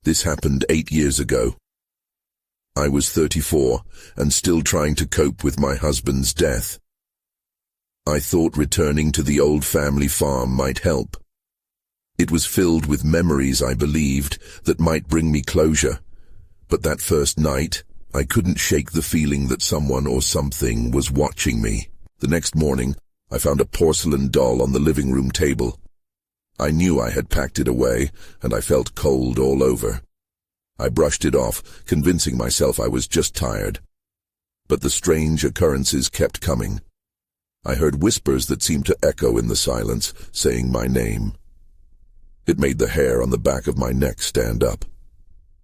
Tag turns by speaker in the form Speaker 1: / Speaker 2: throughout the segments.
Speaker 1: This happened 8 years ago. I was 34 and still trying to cope with my husband's death. I thought returning to the old family farm might help. It was filled with memories, I believed, that might bring me closure. But that first night, I couldn't shake the feeling that someone or something was watching me. The next morning, I found a porcelain doll on the living room table. I knew I had packed it away, and I felt cold all over. I brushed it off, convincing myself I was just tired. But the strange occurrences kept coming. I heard whispers that seemed to echo in the silence, saying my name. It made the hair on the back of my neck stand up.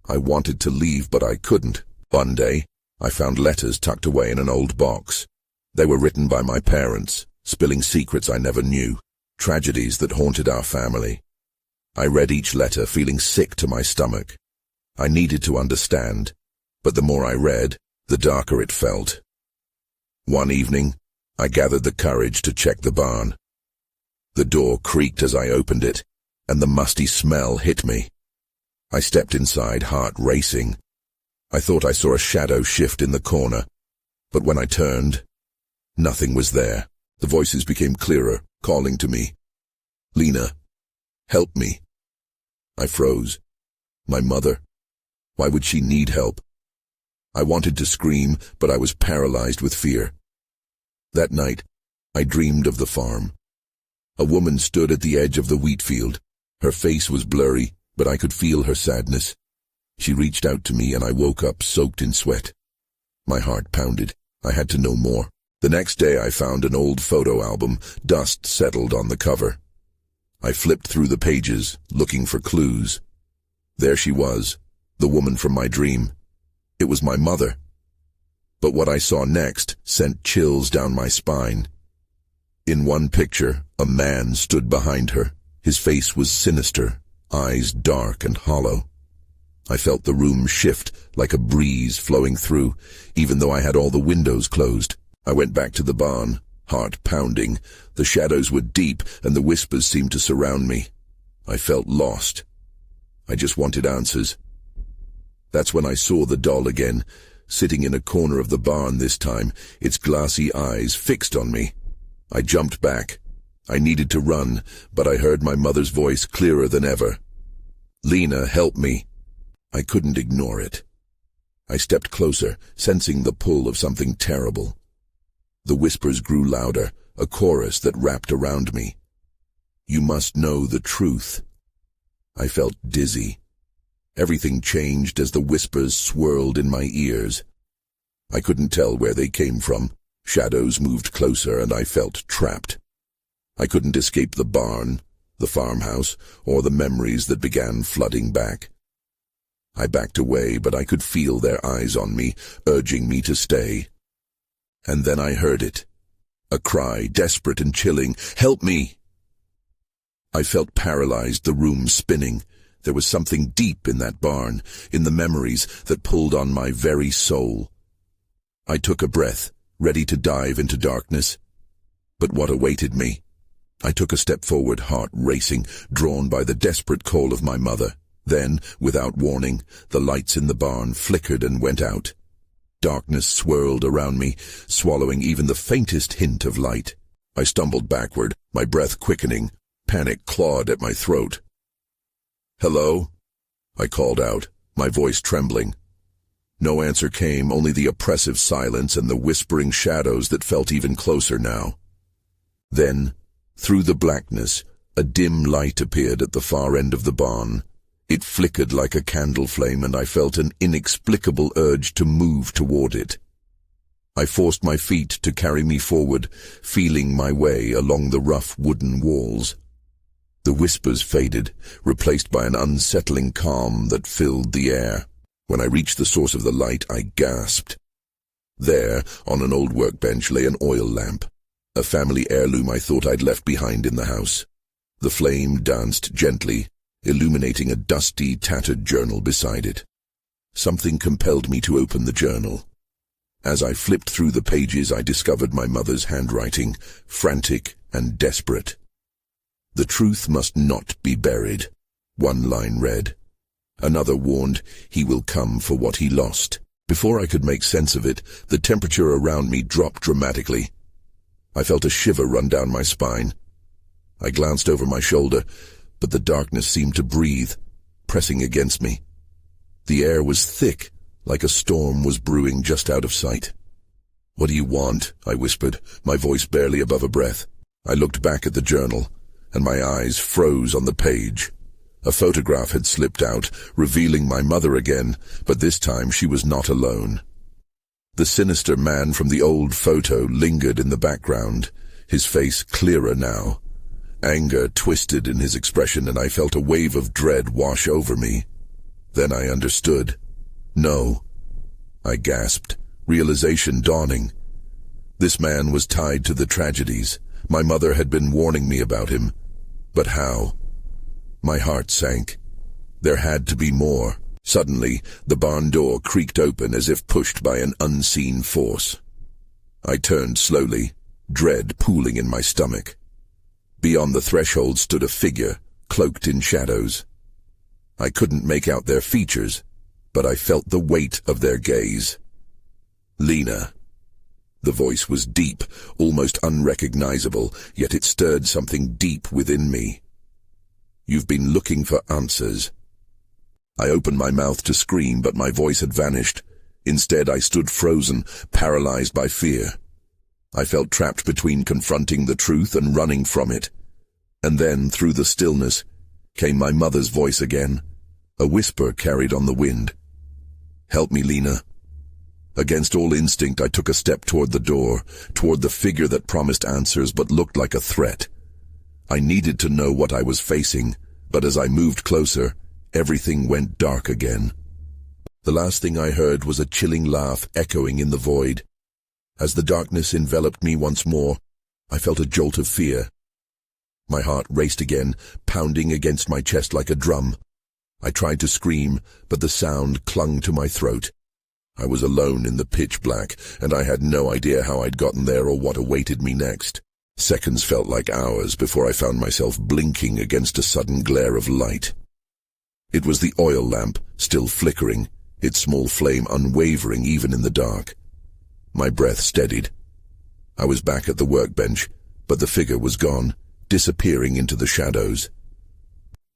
Speaker 1: I wanted to leave, but I couldn't. One day, I found letters tucked away in an old box. They were written by my parents, spilling secrets I never knew, tragedies that haunted our family. I read each letter, feeling sick to my stomach. I needed to understand, but the more I read, the darker it felt. One evening, I gathered the courage to check the barn. The door creaked as I opened it, and the musty smell hit me. I stepped inside, heart racing. I thought I saw a shadow shift in the corner, but when I turned, nothing was there. The voices became clearer, calling to me. Lena, help me. I froze. My mother. Why would she need help? I wanted to scream, but I was paralyzed with fear. That night, I dreamed of the farm. A woman stood at the edge of the wheat field. Her face was blurry, but I could feel her sadness. She reached out to me and I woke up soaked in sweat. My heart pounded. I had to know more. The next day I found an old photo album. Dust settled on the cover. I flipped through the pages, looking for clues. There she was, the woman from my dream. It was my mother. But what I saw next sent chills down my spine. In one picture, a man stood behind her. His face was sinister, eyes dark and hollow. I felt the room shift like a breeze flowing through, even though I had all the windows closed. I went back to the barn, heart pounding. The shadows were deep and the whispers seemed to surround me. I felt lost. I just wanted answers. That's when I saw the doll again, sitting in a corner of the barn this time, its glassy eyes fixed on me. I jumped back. I needed to run, but I heard my mother's voice clearer than ever. Lena, help me. I couldn't ignore it. I stepped closer, sensing the pull of something terrible. The whispers grew louder, a chorus that wrapped around me. You must know the truth. I felt dizzy. Everything changed as the whispers swirled in my ears. I couldn't tell where they came from. Shadows moved closer and I felt trapped. I couldn't escape the barn, the farmhouse, or the memories that began flooding back. I backed away, but I could feel their eyes on me, urging me to stay. And then I heard it. A cry, desperate and chilling. Help me! I felt paralyzed, the room spinning. There was something deep in that barn, in the memories that pulled on my very soul. I took a breath, ready to dive into darkness. But what awaited me? I took a step forward, heart racing, drawn by the desperate call of my mother. Then, without warning, the lights in the barn flickered and went out. Darkness swirled around me, swallowing even the faintest hint of light. I stumbled backward, my breath quickening. Panic clawed at my throat. Hello? I called out, my voice trembling. No answer came, only the oppressive silence and the whispering shadows that felt even closer now. Then, through the blackness, a dim light appeared at the far end of the barn. It flickered like a candle flame, and I felt an inexplicable urge to move toward it. I forced my feet to carry me forward, feeling my way along the rough wooden walls. The whispers faded, replaced by an unsettling calm that filled the air. When I reached the source of the light, I gasped. There, on an old workbench, lay an oil lamp, a family heirloom I thought I'd left behind in the house. The flame danced gently, illuminating a dusty, tattered journal beside it. Something compelled me to open the journal. As I flipped through the pages, I discovered my mother's handwriting, frantic and desperate. The truth must not be buried, one line read. Another warned, "He will come for what he lost." Before I could make sense of it, the temperature around me dropped dramatically. I felt a shiver run down my spine. I glanced over my shoulder, but the darkness seemed to breathe, pressing against me. The air was thick, like a storm was brewing just out of sight. "What do you want?" I whispered, my voice barely above a breath. I looked back at the journal, and my eyes froze on the page. A photograph had slipped out, revealing my mother again, but this time she was not alone. The sinister man from the old photo lingered in the background, his face clearer now. Anger twisted in his expression, and I felt a wave of dread wash over me. Then I understood. "No," I gasped, realization dawning. This man was tied to the tragedies. My mother had been warning me about him. But how? My heart sank. There had to be more. Suddenly, the barn door creaked open as if pushed by an unseen force. I turned slowly, dread pooling in my stomach. Beyond the threshold stood a figure, cloaked in shadows. I couldn't make out their features, but I felt the weight of their gaze. "Lena." The voice was deep, almost unrecognizable, yet it stirred something deep within me. "You've been looking for answers." I opened my mouth to scream, but my voice had vanished. Instead, I stood frozen, paralyzed by fear. I felt trapped between confronting the truth and running from it. And then, through the stillness, came my mother's voice again, a whisper carried on the wind. "Help me, Lena." Against all instinct, I took a step toward the door, toward the figure that promised answers but looked like a threat. I needed to know what I was facing, but as I moved closer, everything went dark again. The last thing I heard was a chilling laugh echoing in the void. As the darkness enveloped me once more, I felt a jolt of fear. My heart raced again, pounding against my chest like a drum. I tried to scream, but the sound clung to my throat. I was alone in the pitch black, and I had no idea how I'd gotten there or what awaited me next. Seconds felt like hours before I found myself blinking against a sudden glare of light. It was the oil lamp, still flickering, its small flame unwavering even in the dark. My breath steadied. I was back at the workbench, but the figure was gone, disappearing into the shadows.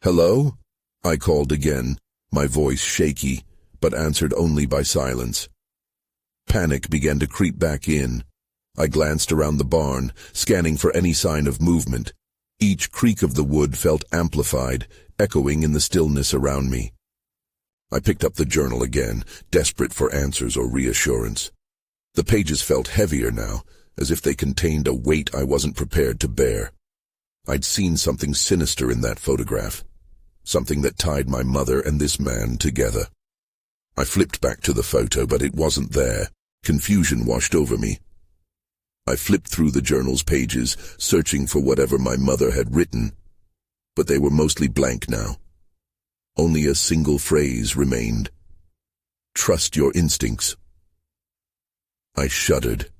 Speaker 1: "Hello?" I called again, my voice shaky, but answered only by silence. Panic began to creep back in. I glanced around the barn, scanning for any sign of movement. Each creak of the wood felt amplified, echoing in the stillness around me. I picked up the journal again, desperate for answers or reassurance. The pages felt heavier now, as if they contained a weight I wasn't prepared to bear. I'd seen something sinister in that photograph, something that tied my mother and this man together. I flipped back to the photo, but it wasn't there. Confusion washed over me. I flipped through the journal's pages, searching for whatever my mother had written, but they were mostly blank now. Only a single phrase remained. "Trust your instincts." I shuddered.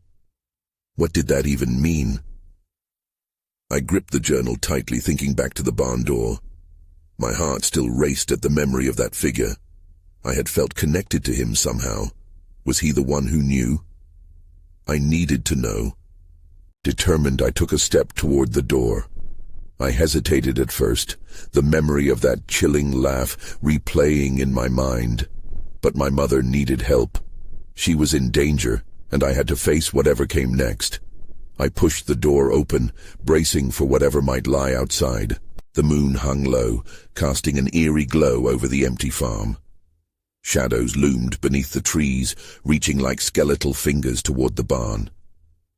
Speaker 1: What did that even mean? I gripped the journal tightly, thinking back to the barn door. My heart still raced at the memory of that figure. I had felt connected to him somehow. Was he the one who knew? I needed to know. Determined, I took a step toward the door. I hesitated at first, the memory of that chilling laugh replaying in my mind. But my mother needed help. She was in danger, and I had to face whatever came next. I pushed the door open, bracing for whatever might lie outside. The moon hung low, casting an eerie glow over the empty farm. Shadows loomed beneath the trees, reaching like skeletal fingers toward the barn.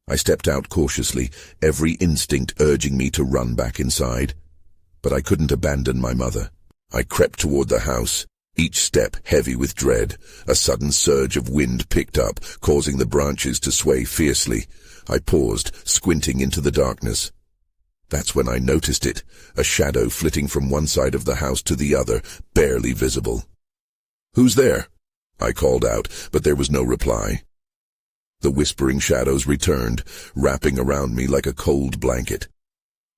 Speaker 1: I stepped out cautiously, every instinct urging me to run back inside. But I couldn't abandon my mother. I crept toward the house, each step heavy with dread. A sudden surge of wind picked up, causing the branches to sway fiercely. I paused, squinting into the darkness. That's when I noticed it, a shadow flitting from one side of the house to the other, barely visible. "Who's there?" I called out, but there was no reply. The whispering shadows returned, wrapping around me like a cold blanket.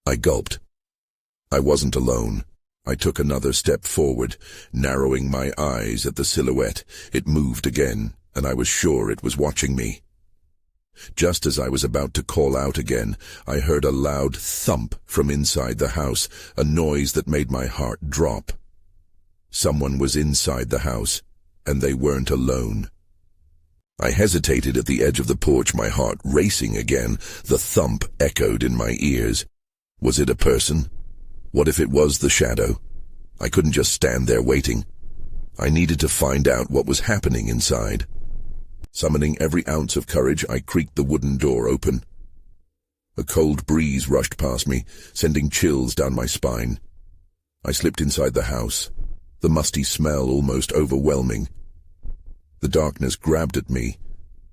Speaker 1: I gulped. I wasn't alone. I took another step forward, narrowing my eyes at the silhouette. It moved again, and I was sure it was watching me. Just as I was about to call out again, I heard a loud thump from inside the house, a noise that made my heart drop. Someone was inside the house, and they weren't alone. I hesitated at the edge of the porch, my heart racing again. The thump echoed in my ears. Was it a person? What if it was the shadow? I couldn't just stand there waiting. I needed to find out what was happening inside. Summoning every ounce of courage, I creaked the wooden door open. A cold breeze rushed past me, sending chills down my spine. I slipped inside the house, the musty smell almost overwhelming. The darkness grabbed at me,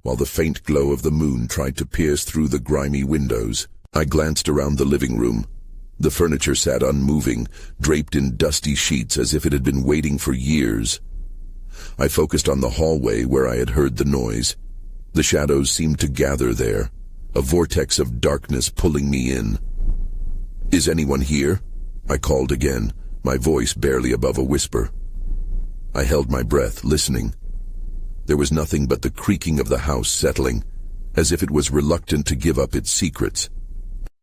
Speaker 1: while the faint glow of the moon tried to pierce through the grimy windows. I glanced around the living room. The furniture sat unmoving, draped in dusty sheets as if it had been waiting for years. I focused on the hallway where I had heard the noise. The shadows seemed to gather there, a vortex of darkness pulling me in. "Is anyone here?" I called again, my voice barely above a whisper. I held my breath, listening. There was nothing but the creaking of the house settling, as if it was reluctant to give up its secrets.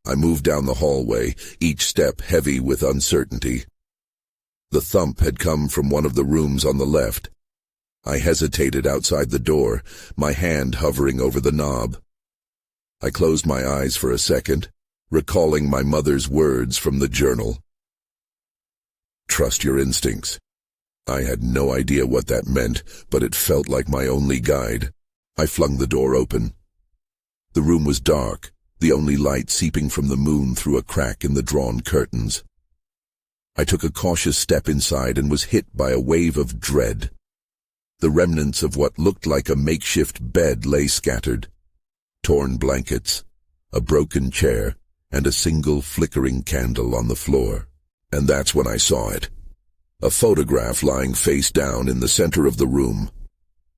Speaker 1: I moved down the hallway, each step heavy with uncertainty. The thump had come from one of the rooms on the left. I hesitated outside the door, my hand hovering over the knob. I closed my eyes for a second, recalling my mother's words from the journal. Trust your instincts. I had no idea what that meant, but it felt like my only guide. I flung the door open. The room was dark, the only light seeping from the moon through a crack in the drawn curtains. I took a cautious step inside and was hit by a wave of dread. The remnants of what looked like a makeshift bed lay scattered. Torn blankets, a broken chair, and a single flickering candle on the floor. And that's when I saw it. A photograph lying face down in the center of the room.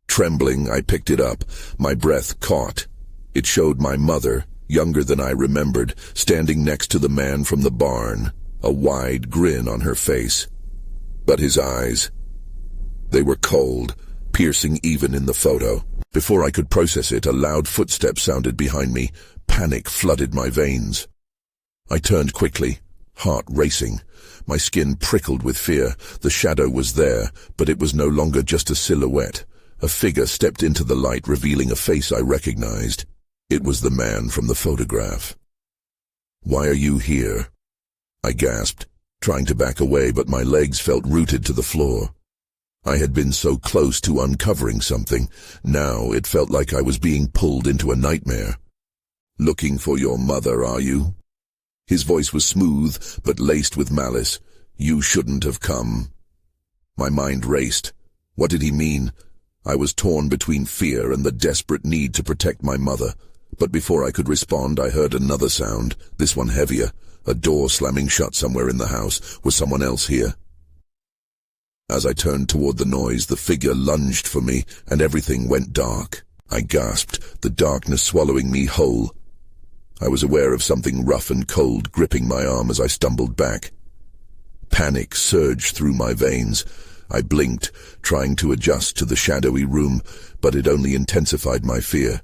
Speaker 1: Trembling, I picked it up, my breath caught. It showed my mother, younger than I remembered, standing next to the man from the barn, a wide grin on her face. But his eyes, they were cold, piercing even in the photo. Before I could process it, a loud footstep sounded behind me. Panic flooded my veins. I turned quickly, heart racing. My skin prickled with fear. The shadow was there, but it was no longer just a silhouette. A figure stepped into the light, revealing a face I recognized. It was the man from the photograph. "Why are you here?" I gasped, trying to back away, but my legs felt rooted to the floor. I had been so close to uncovering something. Now it felt like I was being pulled into a nightmare. "Looking for your mother, are you?" His voice was smooth, but laced with malice. "You shouldn't have come." My mind raced. What did he mean? I was torn between fear and the desperate need to protect my mother. But before I could respond, I heard another sound, this one heavier. A door slamming shut somewhere in the house. Was someone else here? As I turned toward the noise, the figure lunged for me, and everything went dark. I gasped, the darkness swallowing me whole. I was aware of something rough and cold gripping my arm as I stumbled back. Panic surged through my veins. I blinked, trying to adjust to the shadowy room, but it only intensified my fear.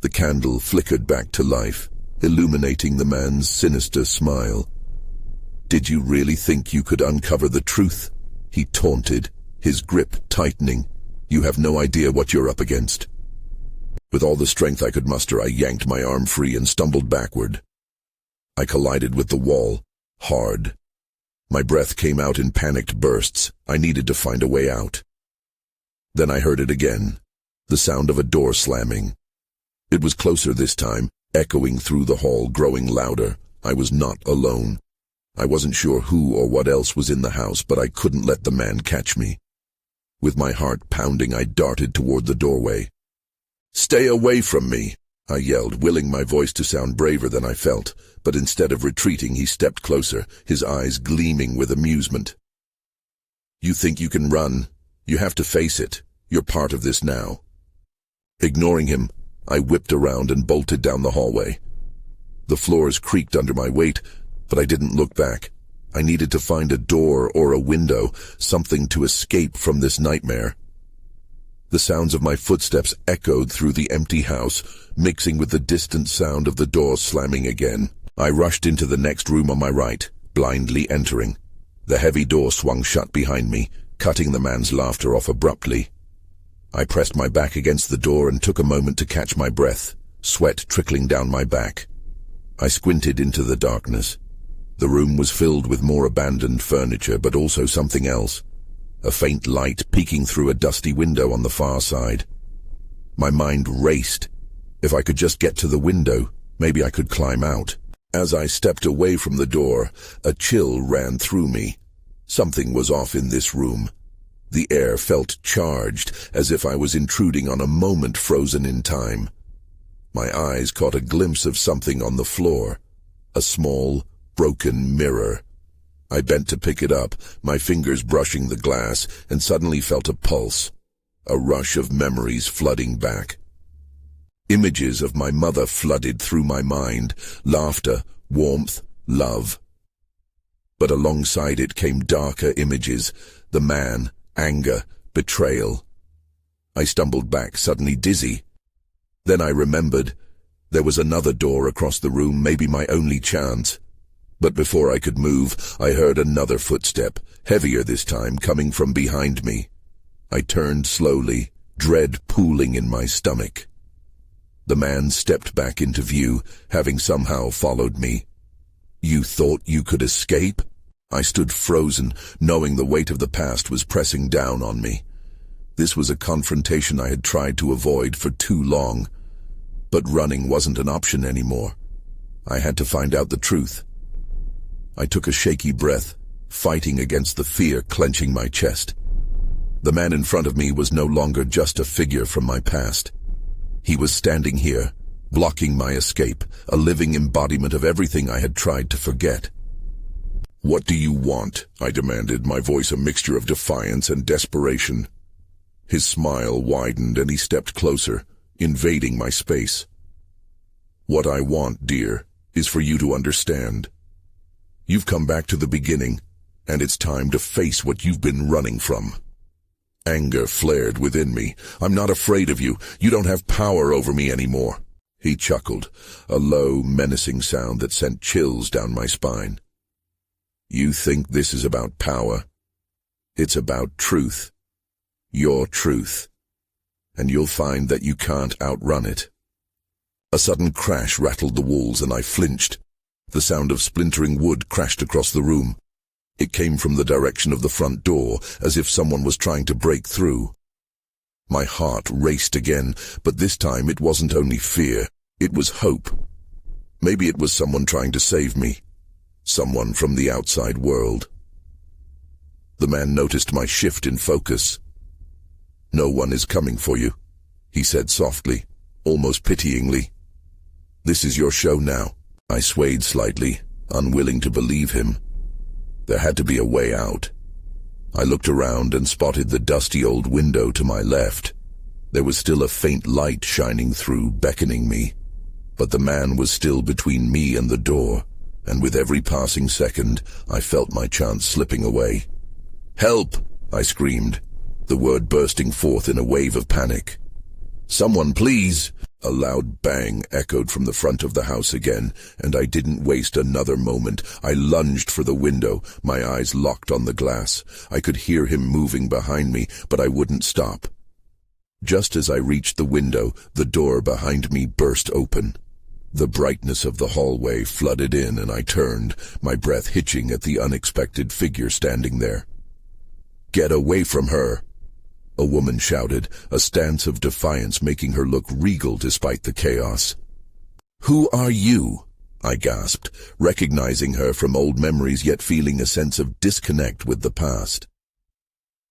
Speaker 1: The candle flickered back to life, illuminating the man's sinister smile. "Did you really think you could uncover the truth?" he taunted, his grip tightening. "You have no idea what you're up against." With all the strength I could muster, I yanked my arm free and stumbled backward. I collided with the wall, hard. My breath came out in panicked bursts. I needed to find a way out. Then I heard it again, the sound of a door slamming. It was closer this time, echoing through the hall, growing louder. I was not alone. I wasn't sure who or what else was in the house, but I couldn't let the man catch me. With my heart pounding, I darted toward the doorway. "Stay away from me!" I yelled, willing my voice to sound braver than I felt, but instead of retreating, he stepped closer, his eyes gleaming with amusement. "You think you can run? You have to face it. You're part of this now." Ignoring him, I whipped around and bolted down the hallway. The floors creaked under my weight, but I didn't look back. I needed to find a door or a window, something to escape from this nightmare. The sounds of my footsteps echoed through the empty house, mixing with the distant sound of the door slamming again. I rushed into the next room on my right, blindly entering. The heavy door swung shut behind me, cutting the man's laughter off abruptly. I pressed my back against the door and took a moment to catch my breath, sweat trickling down my back. I squinted into the darkness. The room was filled with more abandoned furniture, but also something else. A faint light peeking through a dusty window on the far side. My mind raced. If I could just get to the window, maybe I could climb out. As I stepped away from the door, a chill ran through me. Something was off in this room. The air felt charged, as if I was intruding on a moment frozen in time. My eyes caught a glimpse of something on the floor. A small, broken mirror. I bent to pick it up, my fingers brushing the glass, and suddenly felt a pulse. A rush of memories flooding back. Images of my mother flooded through my mind, laughter, warmth, love. But alongside it came darker images, the man, anger, betrayal. I stumbled back, suddenly dizzy. Then I remembered. There was another door across the room, maybe my only chance. But before I could move, I heard another footstep, heavier this time, coming from behind me. I turned slowly, dread pooling in my stomach. The man stepped back into view, having somehow followed me. "You thought you could escape?" I stood frozen, knowing the weight of the past was pressing down on me. This was a confrontation I had tried to avoid for too long. But running wasn't an option anymore. I had to find out the truth. I took a shaky breath, fighting against the fear clenching my chest. The man in front of me was no longer just a figure from my past. He was standing here, blocking my escape, a living embodiment of everything I had tried to forget. "What do you want?" I demanded, my voice a mixture of defiance and desperation. His smile widened and he stepped closer, invading my space. "What I want, dear, is for you to understand. You've come back to the beginning, and it's time to face what you've been running from." Anger flared within me. "I'm not afraid of you. You don't have power over me anymore." He chuckled, a low, menacing sound that sent chills down my spine. "You think this is about power? It's about truth. Your truth. And you'll find that you can't outrun it." A sudden crash rattled the walls and I flinched. The sound of splintering wood crashed across the room. It came from the direction of the front door, as if someone was trying to break through. My heart raced again, but this time it wasn't only fear, it was hope. Maybe it was someone trying to save me. Someone from the outside world. The man noticed my shift in focus. "No one is coming for you," he said softly, almost pityingly. "This is your show now." I swayed slightly, unwilling to believe him. There had to be a way out. I looked around and spotted the dusty old window to my left. There was still a faint light shining through, beckoning me. But the man was still between me and the door, and with every passing second, I felt my chance slipping away. "Help!" I screamed, the word bursting forth in a wave of panic. "Someone, please!" A loud bang echoed from the front of the house again, and I didn't waste another moment. I lunged for the window, my eyes locked on the glass. I could hear him moving behind me, but I wouldn't stop. Just as I reached the window, the door behind me burst open. The brightness of the hallway flooded in, and I turned, my breath hitching at the unexpected figure standing there. "Get away from her!" a woman shouted, a stance of defiance making her look regal despite the chaos. "Who are you?" I gasped, recognizing her from old memories yet feeling a sense of disconnect with the past.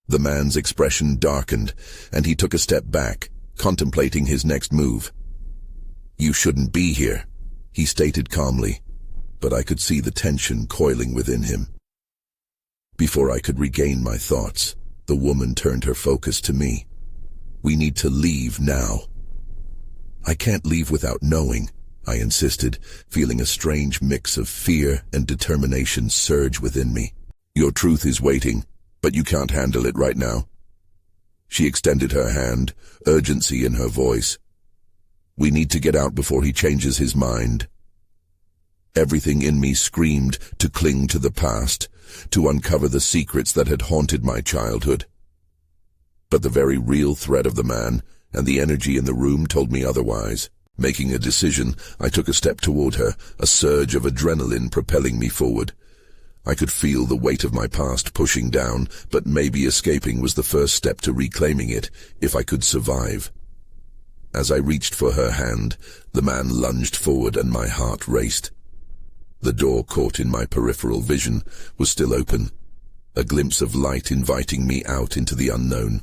Speaker 1: The man's expression darkened, and he took a step back, contemplating his next move. "You shouldn't be here," he stated calmly, but I could see the tension coiling within him. Before I could regain my thoughts, the woman turned her focus to me. "We need to leave now." "I can't leave without knowing," I insisted, feeling a strange mix of fear and determination surge within me. Your truth is waiting, but you can't handle it right now. She extended her hand, urgency in her voice. We need to get out before he changes his mind. Everything in me screamed to cling to the past, to uncover the secrets that had haunted my childhood. But the very real threat of the man and the energy in the room told me otherwise. Making a decision, I took a step toward her, a surge of adrenaline propelling me forward. I could feel the weight of my past pushing down, but maybe escaping was the first step to reclaiming it, if I could survive. As I reached for her hand, the man lunged forward and my heart raced. The door caught in my peripheral vision was still open, a glimpse of light inviting me out into the unknown.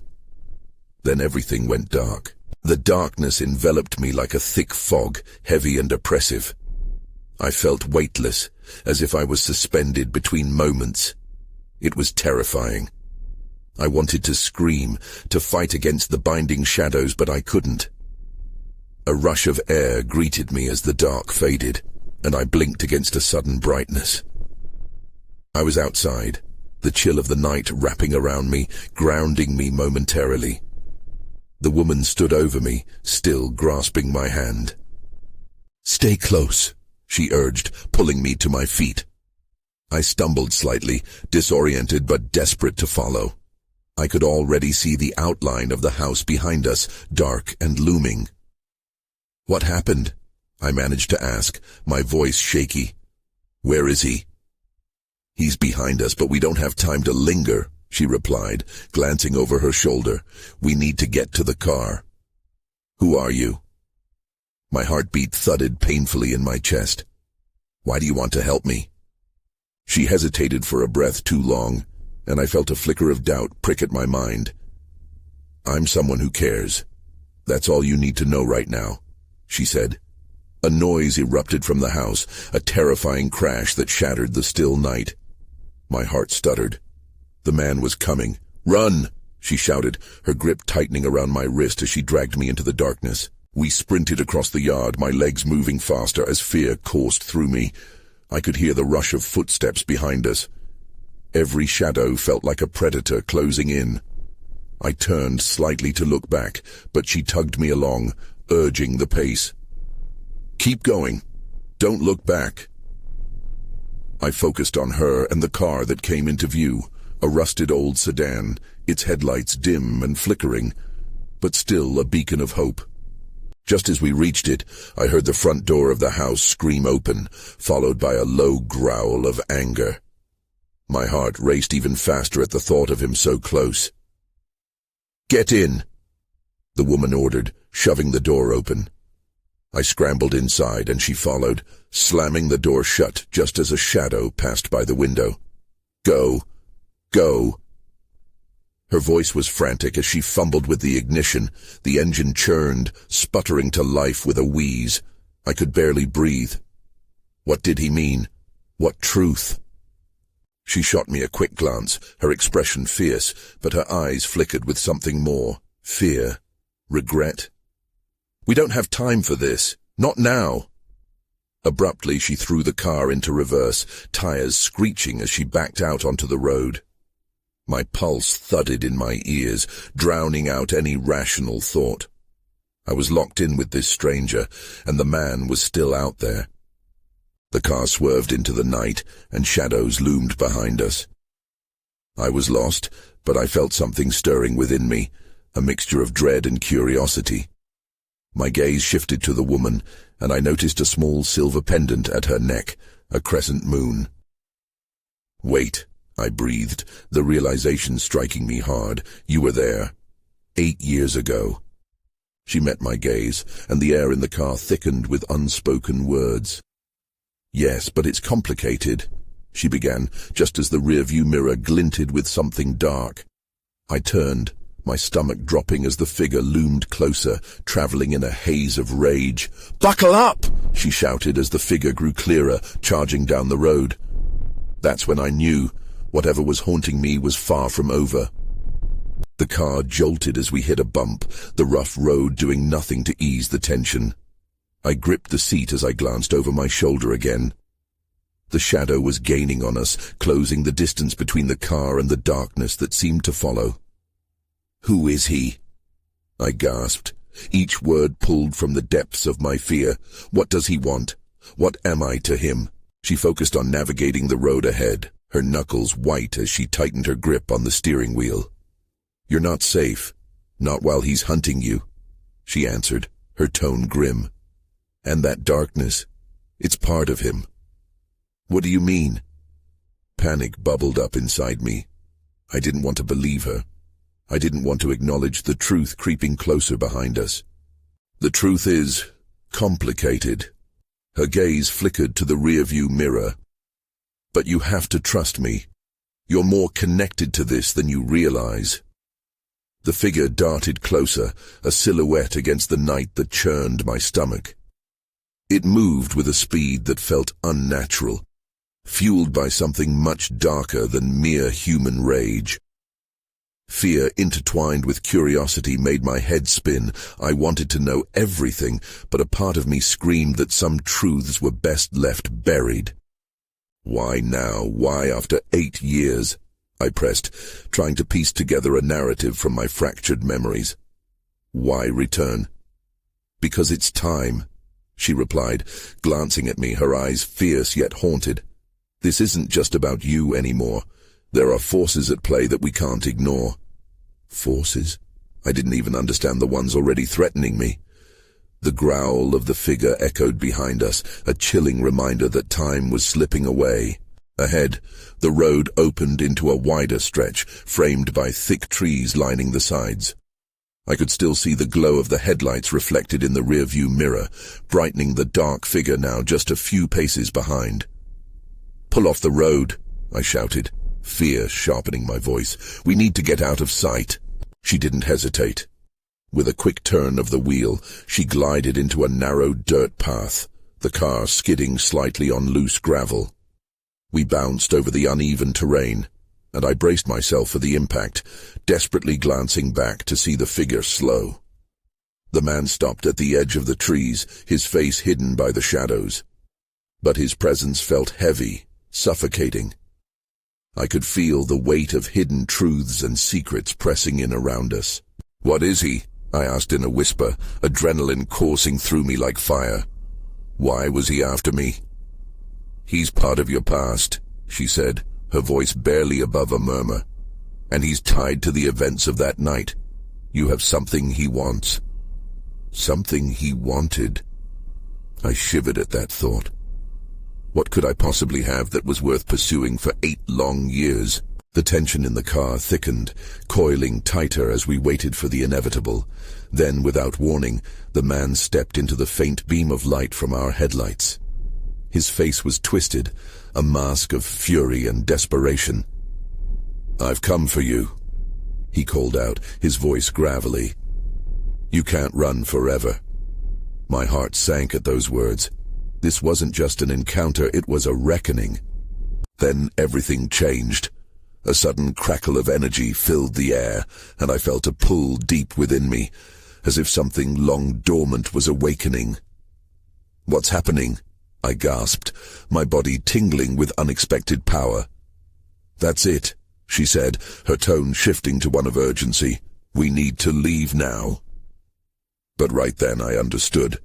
Speaker 1: Then everything went dark. The darkness enveloped me like a thick fog, heavy and oppressive. I felt weightless, as if I was suspended between moments. It was terrifying. I wanted to scream, to fight against the binding shadows, but I couldn't. A rush of air greeted me as the dark faded, and I blinked against a sudden brightness. I was outside, the chill of the night wrapping around me, grounding me momentarily. The woman stood over me, still grasping my hand. "Stay close," she urged, pulling me to my feet. I stumbled slightly, disoriented but desperate to follow. I could already see the outline of the house behind us, dark and looming. "What happened?" I managed to ask, my voice shaky. "Where is he?" "He's behind us, but we don't have time to linger," she replied, glancing over her shoulder. "We need to get to the car." "Who are you?" My heartbeat thudded painfully in my chest. "Why do you want to help me?" She hesitated for a breath too long, and I felt a flicker of doubt prick at my mind. "I'm someone who cares. That's all you need to know right now," she said. A noise erupted from the house, a terrifying crash that shattered the still night. My heart stuttered. The man was coming. "Run!" she shouted, her grip tightening around my wrist as she dragged me into the darkness. We sprinted across the yard, my legs moving faster as fear coursed through me. I could hear the rush of footsteps behind us. Every shadow felt like a predator closing in. I turned slightly to look back, but she tugged me along, urging the pace. "Keep going. Don't look back." I focused on her and the car that came into view, a rusted old sedan, its headlights dim and flickering, but still a beacon of hope. Just as we reached it, I heard the front door of the house scream open, followed by a low growl of anger. My heart raced even faster at the thought of him so close. "Get in," the woman ordered, shoving the door open. I scrambled inside and she followed, slamming the door shut just as a shadow passed by the window. "Go. Go." Her voice was frantic as she fumbled with the ignition. The engine churned, sputtering to life with a wheeze. I could barely breathe. What did he mean? What truth? She shot me a quick glance, her expression fierce, but her eyes flickered with something more. Fear. Regret. "We don't have time for this. Not now." Abruptly, she threw the car into reverse, tires screeching as she backed out onto the road. My pulse thudded in my ears, drowning out any rational thought. I was locked in with this stranger, and the man was still out there. The car swerved into the night, and shadows loomed behind us. I was lost, but I felt something stirring within me, a mixture of dread and curiosity. My gaze shifted to the woman, and I noticed a small silver pendant at her neck, a crescent moon. "Wait," I breathed, the realization striking me hard. "You were there. 8 years ago." She met my gaze, and the air in the car thickened with unspoken words. "Yes, but it's complicated," she began, just as the rearview mirror glinted with something dark. I turned, my stomach dropping as the figure loomed closer, traveling in a haze of rage. "Buckle up!" she shouted as the figure grew clearer, charging down the road. That's when I knew whatever was haunting me was far from over. The car jolted as we hit a bump, the rough road doing nothing to ease the tension. I gripped the seat as I glanced over my shoulder again. The shadow was gaining on us, closing the distance between the car and the darkness that seemed to follow. "Who is he?" I gasped, each word pulled from the depths of my fear. "What does he want? What am I to him?" She focused on navigating the road ahead, her knuckles white as she tightened her grip on the steering wheel. "You're not safe. Not while he's hunting you," she answered, her tone grim. "And that darkness, it's part of him." "What do you mean?" Panic bubbled up inside me. I didn't want to believe her. I didn't want to acknowledge the truth creeping closer behind us. "The truth is complicated." Her gaze flickered to the rearview mirror. "But you have to trust me. You're more connected to this than you realize." The figure darted closer, a silhouette against the night that churned my stomach. It moved with a speed that felt unnatural, fueled by something much darker than mere human rage. Fear intertwined with curiosity made my head spin. I wanted to know everything, but a part of me screamed that some truths were best left buried. "Why now? Why after 8 years?" I pressed, trying to piece together a narrative from my fractured memories. "Why return?" "Because it's time," she replied, glancing at me, her eyes fierce yet haunted. "This isn't just about you anymore. There are forces at play that we can't ignore." Forces? I didn't even understand the ones already threatening me. The growl of the figure echoed behind us, a chilling reminder that time was slipping away. Ahead, the road opened into a wider stretch, framed by thick trees lining the sides. I could still see the glow of the headlights reflected in the rearview mirror, brightening the dark figure now just a few paces behind. "Pull off the road," I shouted, fear sharpening my voice. "We need to get out of sight." She didn't hesitate. With a quick turn of the wheel, she glided into a narrow dirt path, the car skidding slightly on loose gravel. We bounced over the uneven terrain, and I braced myself for the impact, desperately glancing back to see the figure slow. The man stopped at the edge of the trees, his face hidden by the shadows. But his presence felt heavy, suffocating. I could feel the weight of hidden truths and secrets pressing in around us. "What is he?" I asked in a whisper, adrenaline coursing through me like fire. "Why was he after me?" "He's part of your past," she said, her voice barely above a murmur. "And he's tied to the events of that night. You have something he wants." Something he wanted. I shivered at that thought. What could I possibly have that was worth pursuing for 8 long years? The tension in the car thickened, coiling tighter as we waited for the inevitable. Then, without warning, the man stepped into the faint beam of light from our headlights. His face was twisted, a mask of fury and desperation. "I've come for you," he called out, his voice gravelly. "You can't run forever." My heart sank at those words. This wasn't just an encounter, it was a reckoning. Then everything changed. A sudden crackle of energy filled the air, and I felt a pull deep within me, as if something long dormant was awakening. "What's happening?" I gasped, my body tingling with unexpected power. "That's it," she said, her tone shifting to one of urgency. "We need to leave now." But right then I understood.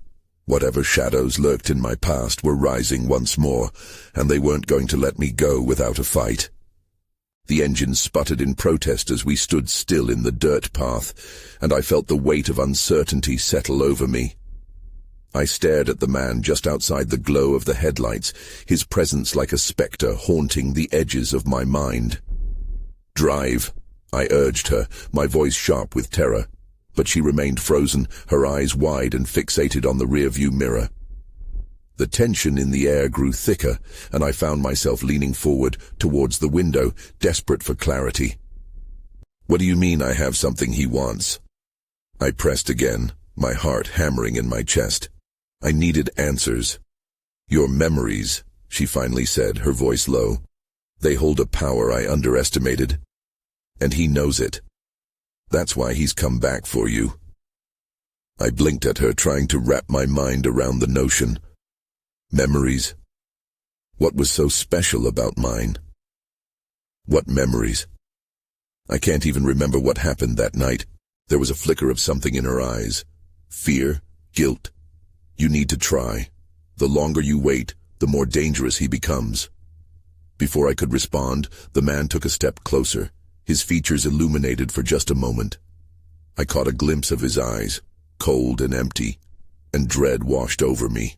Speaker 1: Whatever shadows lurked in my past were rising once more, and they weren't going to let me go without a fight. The engine sputtered in protest as we stood still in the dirt path, and I felt the weight of uncertainty settle over me. I stared at the man just outside the glow of the headlights, his presence like a spectre haunting the edges of my mind. "Drive," I urged her, my voice sharp with terror. But she remained frozen, her eyes wide and fixated on the rearview mirror. The tension in the air grew thicker, and I found myself leaning forward towards the window, desperate for clarity. "What do you mean I have something he wants?" I pressed again, my heart hammering in my chest. I needed answers. "Your memories," she finally said, her voice low. "They hold a power I underestimated. And he knows it. That's why he's come back for you." I blinked at her, trying to wrap my mind around the notion. Memories. What was so special about mine? What memories? I can't even remember what happened that night. There was a flicker of something in her eyes. Fear, guilt. You need to try. The longer you wait, the more dangerous he becomes. Before I could respond, the man took a step closer, his features illuminated for just a moment. I caught a glimpse of his eyes, cold and empty, and dread washed over me.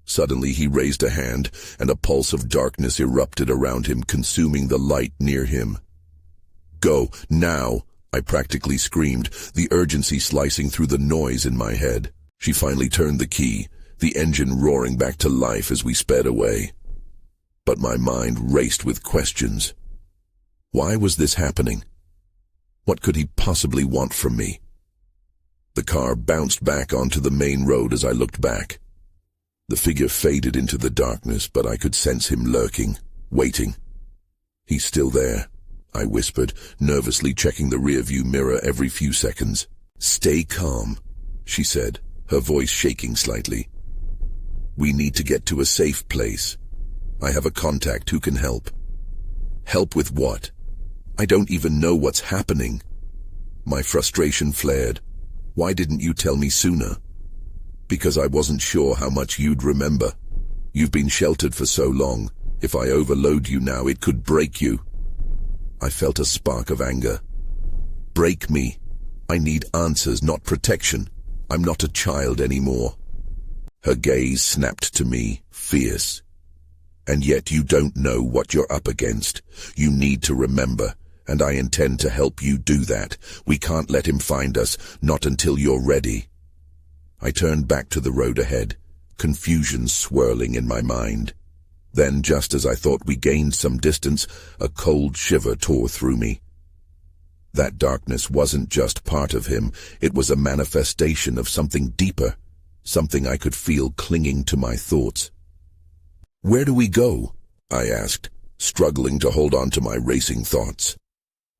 Speaker 1: Suddenly he raised a hand, and a pulse of darkness erupted around him, consuming the light near him. "Go, now!" I practically screamed, the urgency slicing through the noise in my head. She finally turned the key, the engine roaring back to life as we sped away. But my mind raced with questions. Why was this happening? What could he possibly want from me? The car bounced back onto the main road as I looked back. The figure faded into the darkness, but I could sense him lurking, waiting. "He's still there," I whispered, nervously checking the rearview mirror every few seconds. "Stay calm," she said, her voice shaking slightly. "We need to get to a safe place. I have a contact who can help." "Help with what? I don't even know what's happening." My frustration flared. "Why didn't you tell me sooner?" "Because I wasn't sure how much you'd remember. You've been sheltered for so long. If I overload you now, it could break you." I felt a spark of anger. "Break me. I need answers, not protection. I'm not a child anymore." Her gaze snapped to me, fierce. "And yet you don't know what you're up against. You need to remember, and I intend to help you do that. We can't let him find us, not until you're ready." I turned back to the road ahead, confusion swirling in my mind. Then, just as I thought we gained some distance, a cold shiver tore through me. That darkness wasn't just part of him, it was a manifestation of something deeper, something I could feel clinging to my thoughts. "Where do we go?" I asked, struggling to hold on to my racing thoughts.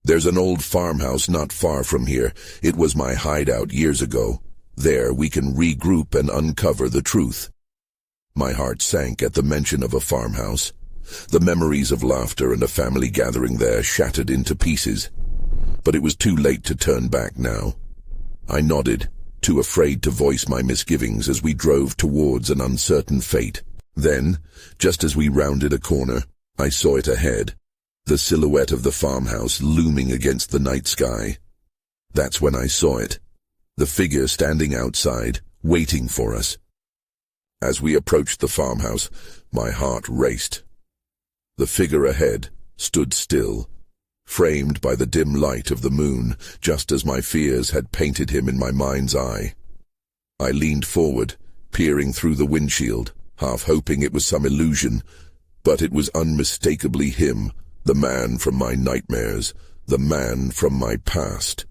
Speaker 1: "There's an old farmhouse not far from here. It was my hideout years ago. There we can regroup and uncover the truth." My heart sank at the mention of a farmhouse. The memories of laughter and a family gathering there shattered into pieces. But it was too late to turn back now. I nodded, too afraid to voice my misgivings as we drove towards an uncertain fate. Then, just as we rounded a corner, I saw it ahead, the silhouette of the farmhouse looming against the night sky. That's when I saw it, the figure standing outside, waiting for us. As we approached the farmhouse, my heart raced. The figure ahead stood still, framed by the dim light of the moon, just as my fears had painted him in my mind's eye. I leaned forward, peering through the windshield, half hoping it was some illusion, but it was unmistakably him, the man from my nightmares, the man from my past.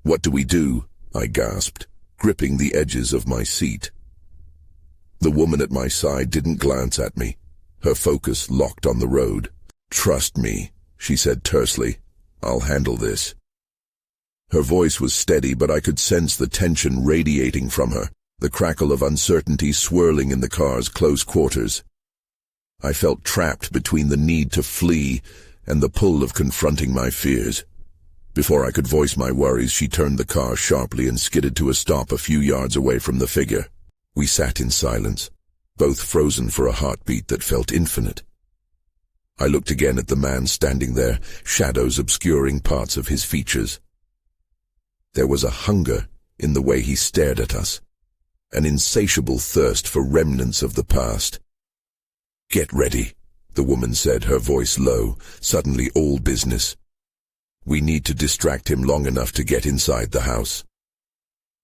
Speaker 1: "What do we do?" I gasped, gripping the edges of my seat. The woman at my side didn't glance at me, her focus locked on the road. "Trust me," she said tersely. "I'll handle this." Her voice was steady, but I could sense the tension radiating from her, the crackle of uncertainty swirling in the car's close quarters. I felt trapped between the need to flee and the pull of confronting my fears. Before I could voice my worries, she turned the car sharply and skidded to a stop a few yards away from the figure. We sat in silence, both frozen for a heartbeat that felt infinite. I looked again at the man standing there, shadows obscuring parts of his features. There was a hunger in the way he stared at us, an insatiable thirst for remnants of the past. "Get ready," the woman said, her voice low, suddenly all business. "We need to distract him long enough to get inside the house."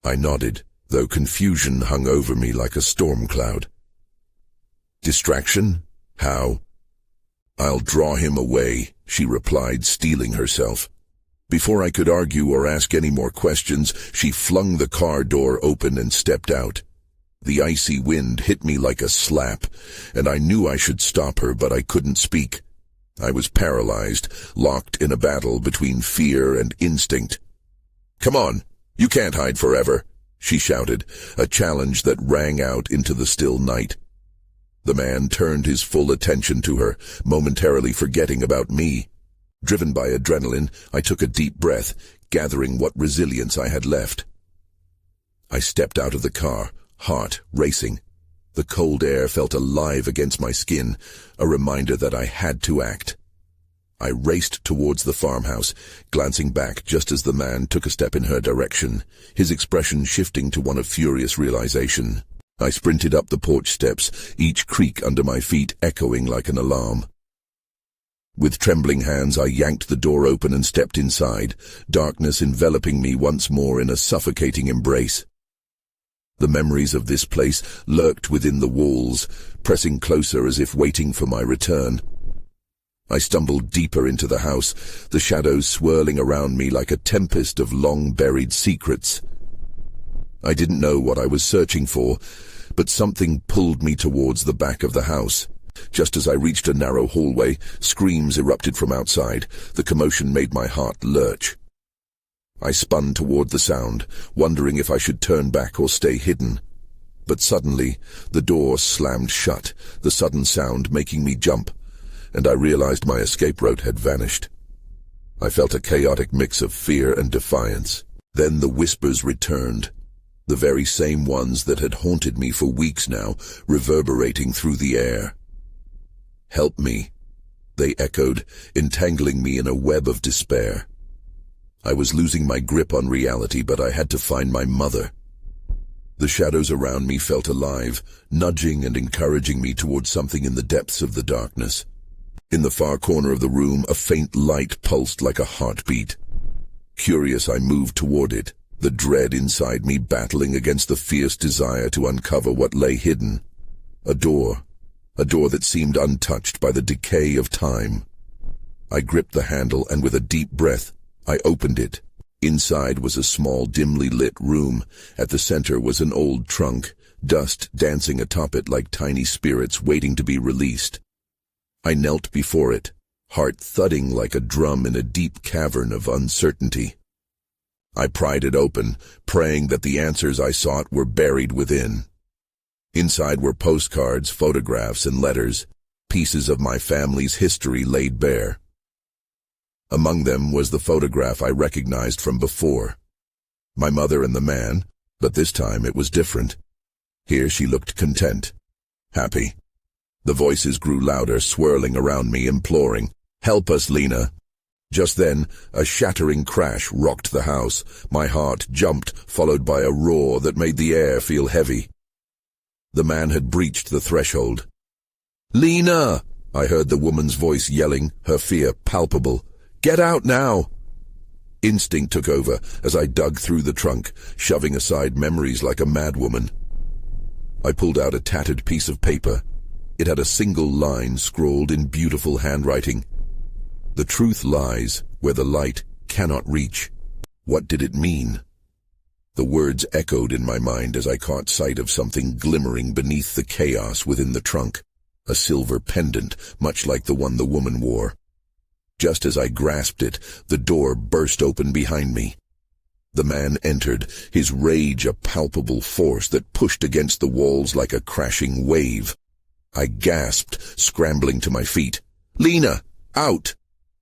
Speaker 1: I nodded, though confusion hung over me like a storm cloud. "Distraction? How?" "I'll draw him away," she replied, steeling herself. Before I could argue or ask any more questions, she flung the car door open and stepped out. The icy wind hit me like a slap, and I knew I should stop her, but I couldn't speak. I was paralyzed, locked in a battle between fear and instinct. "Come on, you can't hide forever," she shouted, a challenge that rang out into the still night. The man turned his full attention to her, momentarily forgetting about me. Driven by adrenaline, I took a deep breath, gathering what resilience I had left. I stepped out of the car, heart racing. The cold air felt alive against my skin, a reminder that I had to act. I raced towards the farmhouse, glancing back just as the man took a step in her direction, his expression shifting to one of furious realization. I sprinted up the porch steps, each creak under my feet echoing like an alarm. With trembling hands, I yanked the door open and stepped inside, darkness enveloping me once more in a suffocating embrace. The memories of this place lurked within the walls, pressing closer as if waiting for my return. I stumbled deeper into the house, the shadows swirling around me like a tempest of long-buried secrets. I didn't know what I was searching for, but something pulled me towards the back of the house. Just as I reached a narrow hallway, screams erupted from outside. The commotion made my heart lurch. I spun toward the sound, wondering if I should turn back or stay hidden. But suddenly, the door slammed shut, the sudden sound making me jump, and I realized my escape route had vanished. I felt a chaotic mix of fear and defiance. Then the whispers returned, the very same ones that had haunted me for weeks now, reverberating through the air. "Help me," they echoed, entangling me in a web of despair. I was losing my grip on reality, but I had to find my mother. The shadows around me felt alive, nudging and encouraging me towards something in the depths of the darkness. In the far corner of the room, a faint light pulsed like a heartbeat. Curious, I moved toward it, the dread inside me battling against the fierce desire to uncover what lay hidden. A door that seemed untouched by the decay of time. I gripped the handle, and with a deep breath, I opened it. Inside was a small, dimly lit room. At the center was an old trunk, dust dancing atop it like tiny spirits waiting to be released. I knelt before it, heart thudding like a drum in a deep cavern of uncertainty. I pried it open, praying that the answers I sought were buried within. Inside were postcards, photographs, and letters, pieces of my family's history laid bare. Among them was the photograph I recognized from before. My mother and the man, but this time it was different. Here she looked content, happy. The voices grew louder, swirling around me, imploring, "Help us, Lena." Just then, a shattering crash rocked the house. My heart jumped, followed by a roar that made the air feel heavy. The man had breached the threshold. "Lena!" I heard the woman's voice yelling, her fear palpable. "Get out now!" Instinct took over as I dug through the trunk, shoving aside memories like a madwoman. I pulled out a tattered piece of paper. It had a single line scrawled in beautiful handwriting. "The truth lies where the light cannot reach." What did it mean? The words echoed in my mind as I caught sight of something glimmering beneath the chaos within the trunk, a silver pendant, much like the one the woman wore. Just as I grasped it, the door burst open behind me. The man entered, his rage a palpable force that pushed against the walls like a crashing wave. I gasped, scrambling to my feet. "Lena, out!"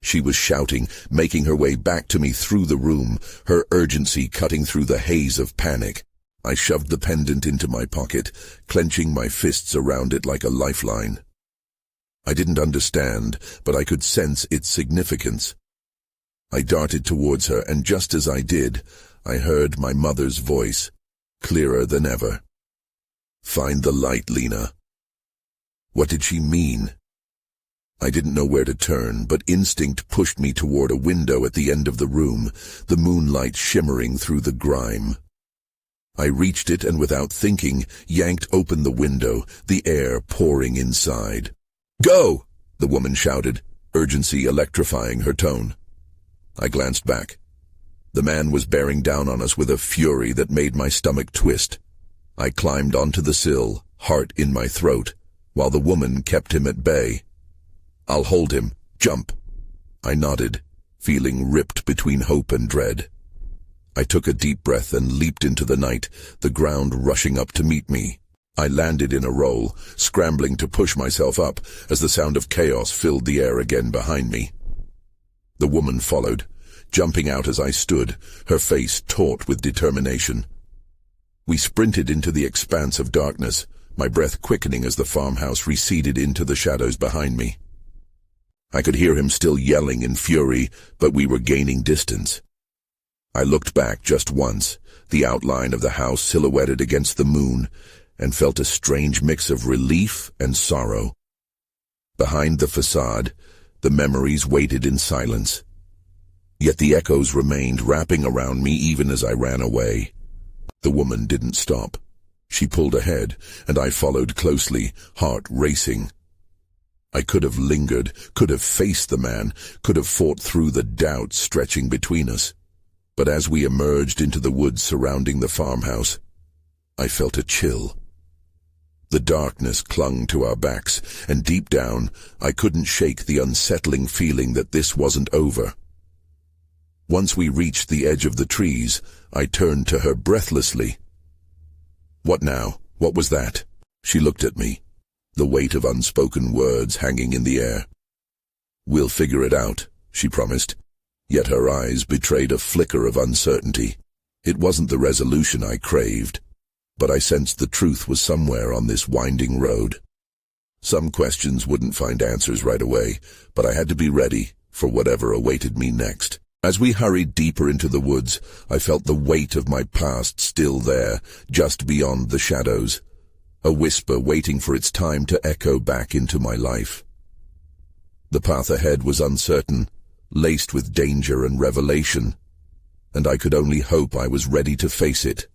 Speaker 1: She was shouting, making her way back to me through the room, her urgency cutting through the haze of panic. I shoved the pendant into my pocket, clenching my fists around it like a lifeline. I didn't understand, but I could sense its significance. I darted towards her, and just as I did, I heard my mother's voice, clearer than ever. "Find the light, Lena." What did she mean? I didn't know where to turn, but instinct pushed me toward a window at the end of the room, the moonlight shimmering through the grime. I reached it and without thinking, yanked open the window, the air pouring inside. "Go!" the woman shouted, urgency electrifying her tone. I glanced back. The man was bearing down on us with a fury that made my stomach twist. I climbed onto the sill, heart in my throat, while the woman kept him at bay. "I'll hold him. Jump." I nodded, feeling ripped between hope and dread. I took a deep breath and leaped into the night, the ground rushing up to meet me. I landed in a roll, scrambling to push myself up as the sound of chaos filled the air again behind me. The woman followed, jumping out as I stood, her face taut with determination. We sprinted into the expanse of darkness, my breath quickening as the farmhouse receded into the shadows behind me. I could hear him still yelling in fury, but we were gaining distance. I looked back just once, the outline of the house silhouetted against the moon, and felt a strange mix of relief and sorrow. Behind the facade, the memories waited in silence. Yet the echoes remained wrapping around me even as I ran away. The woman didn't stop. She pulled ahead, and I followed closely, heart racing. I could have lingered, could have faced the man, could have fought through the doubt stretching between us. But as we emerged into the woods surrounding the farmhouse, I felt a chill. The darkness clung to our backs, and deep down, I couldn't shake the unsettling feeling that this wasn't over. Once we reached the edge of the trees, I turned to her breathlessly. "What now? What was that?" She looked at me, the weight of unspoken words hanging in the air. "We'll figure it out," she promised, yet her eyes betrayed a flicker of uncertainty. It wasn't the resolution I craved, but I sensed the truth was somewhere on this winding road. Some questions wouldn't find answers right away, but I had to be ready for whatever awaited me next. As we hurried deeper into the woods, I felt the weight of my past still there, just beyond the shadows, a whisper waiting for its time to echo back into my life. The path ahead was uncertain, laced with danger and revelation, and I could only hope I was ready to face it.